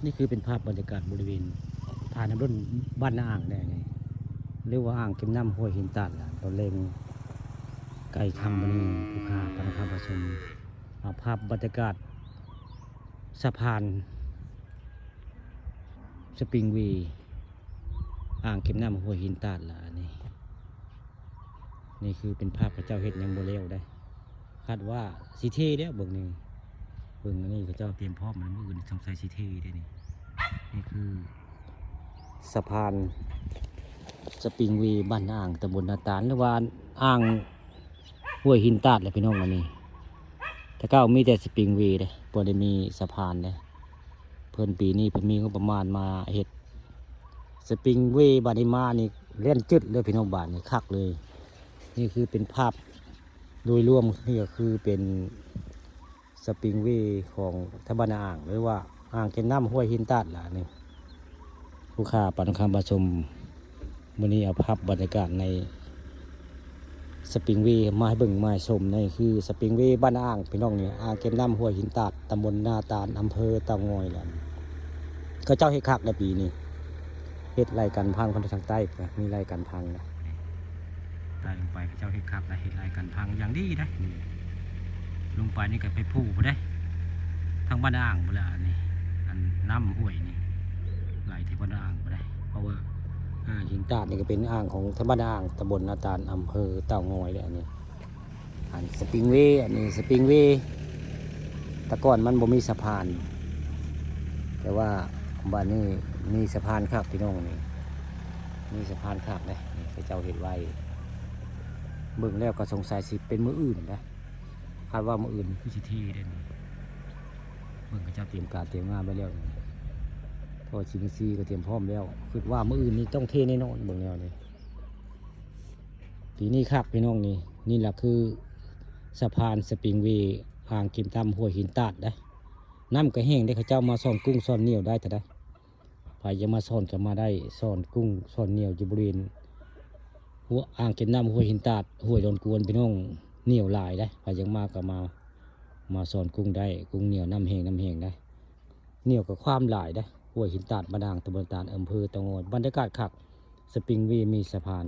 นี่คือเป็นภาพบรรยากาศบริเวณทานน้ำร้นบ้านนาอ่างได้ไงเรียกว่าอ่างเก็บน้ำห้วยหินตาดล่ะตอนเล็งไก่คำมณีภูคาปนคำผสมเอาภาพบรรยากาศสะพานสปริงเวีอ่างเก็บน้ำห้วยหินตาดล่ะนี่คือเป็นภาพพระเจ้าเฮ็ดยังโมเลวได้คาดว่าสีเทเด้อเบิ่งนี่เบิ่งอันนี้พระเจ้าเตรียมพร้อมมันมืออื่นสงสัยสีเทได้นี่คือสะพานสปริงเวีบ้านอ่างตำบลนาตาลหรือว่าอ่างห้วยหินตาดเลยพี่น้องอันนี้ถ้าเก้ามีแต่สปริงเวีเลยบ่ได้มีสะพานเลยเพิ่นปีนี้เพิ่นมีงบประมาณมาเฮ็ดสปริงเวีบานิมานี่เล่นจึดเลยพี่น้องบ้านนี่คักเลยนี่คือเป็นภาพโดยรวมนี่ก็คือเป็นสปริงเวีของทบ้านอ่างหรือว่าอ่างเก็บน้ำห้วยหินตาดล่ะนี่ผู้ค้าปันคำประชมวันนี้เอาภาพบรรยากาศในสปริงเวย์มาให้เบิ่งมาให้ชมนี่คือสปริงเวย์บ้านอ่างพี่น้องนี่อ่างเก็บน้ำห้วยหินตาดตำบลนาตาลอำเภอเตางอยแหละก็เจ้าเฮ็ดคักในปีนี้เฮ็ดไร่กันพังคนทางใต้มีไร่กันพังนะใต้ลงไปเจ้าเฮ็ดคักและเฮ็ดไร่กันพังอย่างดีนะลงไปนี่ก็ไปผู้บ่ได้ทางบ้านอ่างบ่ละนี่อันน้ำห้วยนี่ไหลที่บ้านอ่างบ่ได้เพราะว่าหินตาดนี่ก็เป็นอ่างของทบ้านอ่างตำบลนาตาลอำเภอเต่างอยเลยอันนี้อันสปริงเวย์อันนี้สปริงเวย์แต่ก่อนมันบ่มีสะพานแต่ว่าบ้านนี้มีสะพานครับพี่น้องนี่มีสะพานครับเลยนี่เจ้าเห็นไว้เบิ่งแล้วก็สงสัยสิเป็นมืออื่นนะคาดว่ามืออื่นคือสิที่ได้นี่เบิ่งเจ้าเตรียมการเตรียมงานไปแล้วนี่พอชิมซีก็เตรียมพร้อมแล้วคิดว่ามืออื่นนี่ต้องเทแน่นอนเบิ่งแล้วนี่ปีนี้ครับพี่น้องนี่แหละคือสะพานสปริงเวย์อ่างกิมตำห้วยหินตาดได้น้ำก็แห้งได้เขาเจ้ามาซ่อนกุ้งซ่อนเหนียวได้แต่ได้ใครจะมาซ่อนก็มาได้ซ่อนกุ้งซ่อนเหนียวอยู่บริเวณหัวอ่างเก็บน้ำห้วยหินตาดห้วยโดนกวนพี่น้องเหนียวลายได้ใครยังมาก็มาซ่อนกุ้งได้กุ้งเหนียวน้ำแห้งได้เหนียวกับความลายได้ห้วยหินตาดบ้านอ่างตำบลตาลอำเภอเตางอยบรรยากาศคักสปริงเวย์มีสะพาน